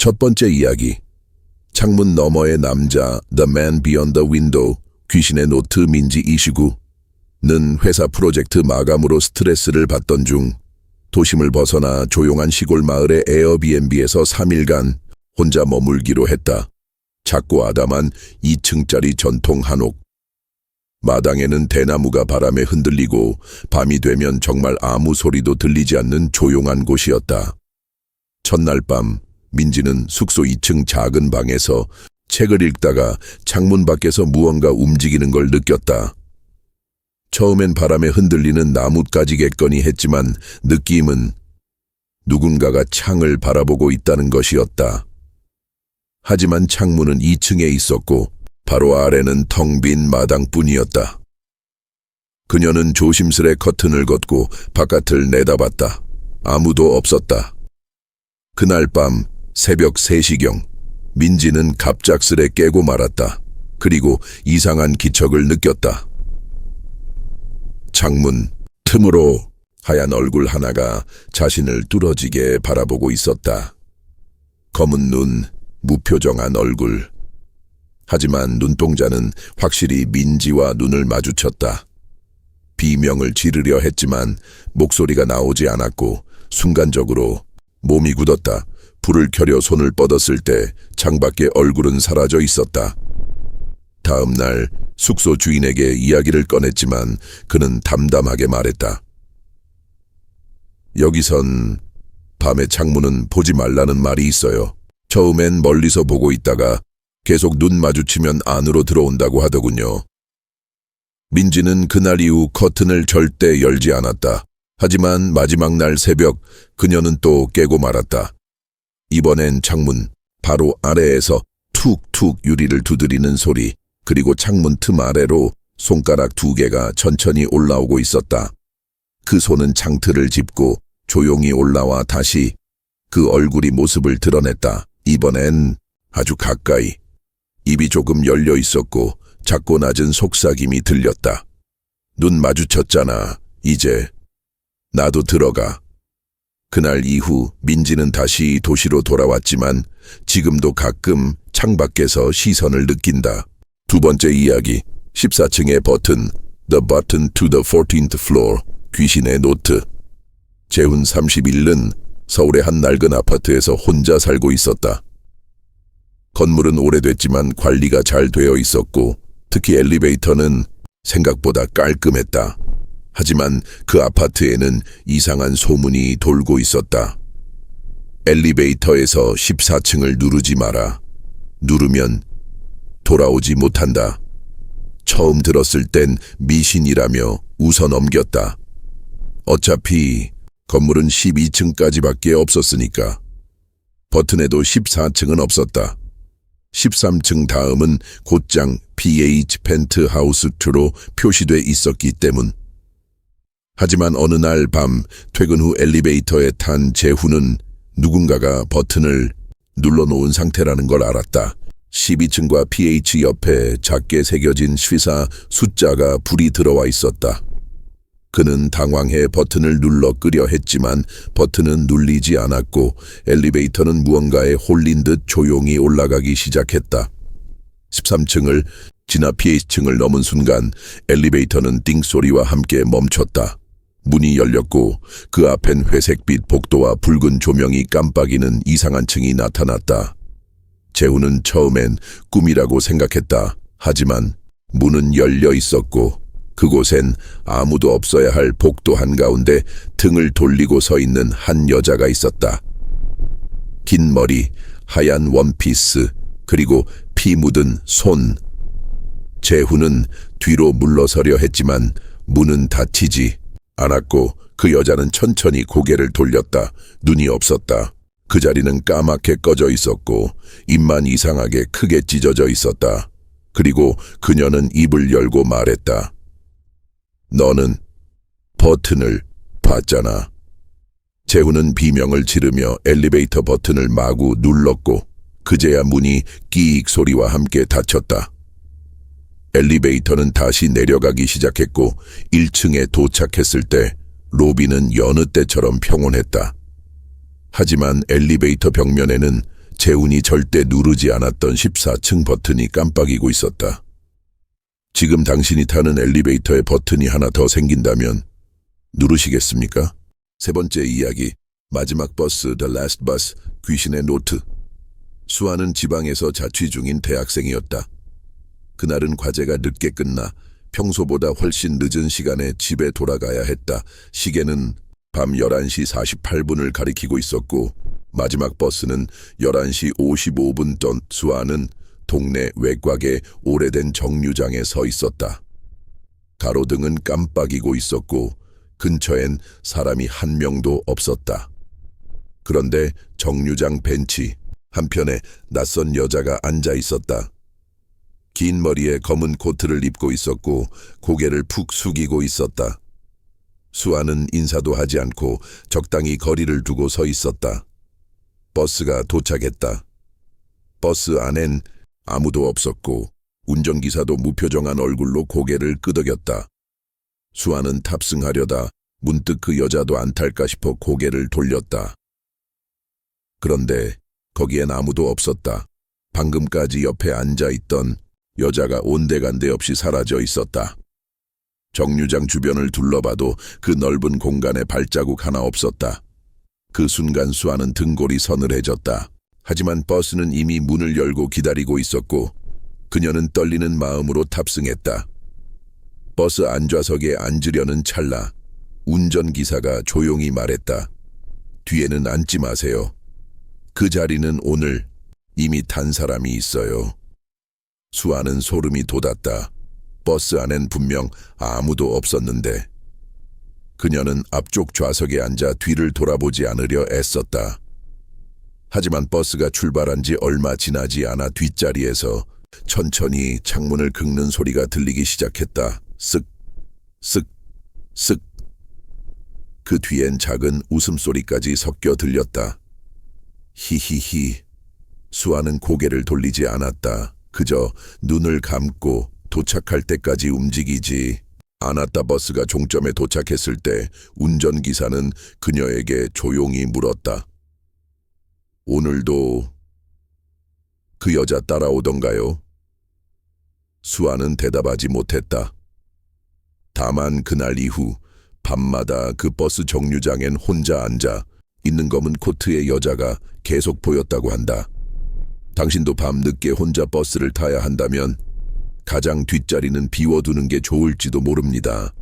첫 번째 이야기. 창문 너머의 남자, The Man Beyond the Window, 귀신의 노트 민지 29는 회사 프로젝트 마감으로 스트레스를 받던 중 도심을 벗어나 조용한 시골 마을의 에어비앤비에서 3일간 혼자 머물기로 했다. 작고 아담한 2층짜리 전통 한옥. 마당에는 대나무가 바람에 흔들리고 밤이 되면 정말 아무 소리도 들리지 않는 조용한 곳이었다. 첫날 밤 민지는 숙소 2층 작은 방에서 책을 읽다가 창문 밖에서 무언가 움직이는 걸 느꼈다. 처음엔 바람에 흔들리는 나뭇가지겠거니 했지만 느낌은 누군가가 창을 바라보고 있다는 것이었다. 하지만 창문은 2층에 있었고 바로 아래는 텅 빈 마당뿐이었다. 그녀는 조심스레 커튼을 걷고 바깥을 내다봤다. 아무도 없었다. 그날 밤 새벽 3시경 민지는 갑작스레 깨고 말았다. 그리고 이상한 기척을 느꼈다. 창문 틈으로 하얀 얼굴 하나가 자신을 뚫어지게 바라보고 있었다. 검은 눈, 무표정한 얼굴. 하지만 눈동자는 확실히 민지와 눈을 마주쳤다. 비명을 지르려 했지만 목소리가 나오지 않았고 순간적으로 몸이 굳었다. 불을 켜려 손을 뻗었을 때 창밖에 얼굴은 사라져 있었다. 다음 날 숙소 주인에게 이야기를 꺼냈지만 그는 담담하게 말했다. 여기선 밤에 창문은 보지 말라는 말이 있어요. 처음엔 멀리서 보고 있다가 계속 눈 마주치면 안으로 들어온다고 하더군요. 민지는 그날 이후 커튼을 절대 열지 않았다. 하지만 마지막 날 새벽 그녀는 또 깨고 말았다. 이번엔 창문 바로 아래에서 툭툭 유리를 두드리는 소리, 그리고 창문 틈 아래로 손가락 2개가 천천히 올라오고 있었다. 그 손은 창틀을 짚고 조용히 올라와 다시 그 얼굴이 모습을 드러냈다. 이번엔 아주 가까이. 입이 조금 열려 있었고 작고 낮은 속삭임이 들렸다. 눈 마주쳤잖아. 이제 나도 들어가. 그날 이후 민지는 다시 도시로 돌아왔지만 지금도 가끔 창밖에서 시선을 느낀다. 두 번째 이야기. 14층의 버튼. The Button to the 14th Floor. 귀신의 노트. 재훈 31은 서울의 한 낡은 아파트에서 혼자 살고 있었다. 건물은 오래됐지만 관리가 잘 되어 있었고 특히 엘리베이터는 생각보다 깔끔했다. 하지만 그 아파트에는 이상한 소문이 돌고 있었다. 엘리베이터에서 14층을 누르지 마라. 누르면 돌아오지 못한다. 처음 들었을 땐 미신이라며 웃어 넘겼다. 어차피 건물은 12층까지밖에 없었으니까. 버튼에도 14층은 없었다. 13층 다음은 곧장 PH 펜트하우스 2로 표시돼 있었기 때문. 하지만 어느 날 밤 퇴근 후 엘리베이터에 탄 재훈은 누군가가 버튼을 눌러놓은 상태라는 걸 알았다. 12층과 PH 옆에 작게 새겨진 쉬사 숫자가 불이 들어와 있었다. 그는 당황해 버튼을 눌러 끄려 했지만 버튼은 눌리지 않았고 엘리베이터는 무언가에 홀린 듯 조용히 올라가기 시작했다. 13층을 지나 PH층을 넘은 순간 엘리베이터는 띵소리와 함께 멈췄다. 문이 열렸고 그 앞엔 회색빛 복도와 붉은 조명이 깜빡이는 이상한 층이 나타났다. 재훈은 처음엔 꿈이라고 생각했다. 하지만 문은 열려 있었고 그곳엔 아무도 없어야 할 복도 한가운데 등을 돌리고 서 있는 한 여자가 있었다. 긴 머리, 하얀 원피스, 그리고 피 묻은 손. 재훈은 뒤로 물러서려 했지만 문은 닫히지 않았고 그 여자는 천천히 고개를 돌렸다. 눈이 없었다. 그 자리는 까맣게 꺼져 있었고 입만 이상하게 크게 찢어져 있었다. 그리고 그녀는 입을 열고 말했다. 너는 버튼을 봤잖아. 재훈은 비명을 지르며 엘리베이터 버튼을 마구 눌렀고 그제야 문이 끼익 소리와 함께 닫혔다. 엘리베이터는 다시 내려가기 시작했고 1층에 도착했을 때 로비는 여느 때처럼 평온했다. 하지만 엘리베이터 벽면에는 재훈이 절대 누르지 않았던 14층 버튼이 깜빡이고 있었다. 지금 당신이 타는 엘리베이터에 버튼이 하나 더 생긴다면 누르시겠습니까? 세 번째 이야기, 마지막 버스, The Last Bus, 귀신의 노트. 수아는 지방에서 자취 중인 대학생이었다. 그날은 과제가 늦게 끝나 평소보다 훨씬 늦은 시간에 집에 돌아가야 했다. 시계는 밤 11시 48분을 가리키고 있었고 마지막 버스는 11시 55분 전. 수아는 동네 외곽의 오래된 정류장에 서 있었다. 가로등은 깜빡이고 있었고 근처엔 사람이 한 명도 없었다. 그런데 정류장 벤치 한편에 낯선 여자가 앉아 있었다. 긴 머리에 검은 코트를 입고 있었고 고개를 푹 숙이고 있었다. 수아는 인사도 하지 않고 적당히 거리를 두고 서 있었다. 버스가 도착했다. 버스 안엔 아무도 없었고 운전기사도 무표정한 얼굴로 고개를 끄덕였다. 수아는 탑승하려다 문득 그 여자도 안 탈까 싶어 고개를 돌렸다. 그런데 거기엔 아무도 없었다. 방금까지 옆에 앉아있던 여자가 온데간데 없이 사라져 있었다. 정류장 주변을 둘러봐도 그 넓은 공간에 발자국 하나 없었다. 그 순간 수아는 등골이 서늘해졌다. 하지만 버스는 이미 문을 열고 기다리고 있었고 그녀는 떨리는 마음으로 탑승했다. 버스 안좌석에 앉으려는 찰나 운전기사가 조용히 말했다. 뒤에는 앉지 마세요. 그 자리는 오늘 이미 탄 사람이 있어요. 수아는 소름이 돋았다. 버스 안엔 분명 아무도 없었는데 그녀는 앞쪽 좌석에 앉아 뒤를 돌아보지 않으려 애썼다. 하지만 버스가 출발한 지 얼마 지나지 않아 뒷자리에서 천천히 창문을 긁는 소리가 들리기 시작했다. 쓱, 쓱, 쓱. 그 뒤엔 작은 웃음소리까지 섞여 들렸다. 히히히. 수아는 고개를 돌리지 않았다. 그저 눈을 감고 도착할 때까지 움직이지 않았다. 버스가 종점에 도착했을 때 운전기사는 그녀에게 조용히 물었다. 오늘도 그 여자 따라오던가요? 수아는 대답하지 못했다. 다만 그날 이후 밤마다 그 버스 정류장엔 혼자 앉아 있는 검은 코트의 여자가 계속 보였다고 한다. 당신도 밤 늦게 혼자 버스를 타야 한다면 가장 뒷자리는 비워두는 게 좋을지도 모릅니다.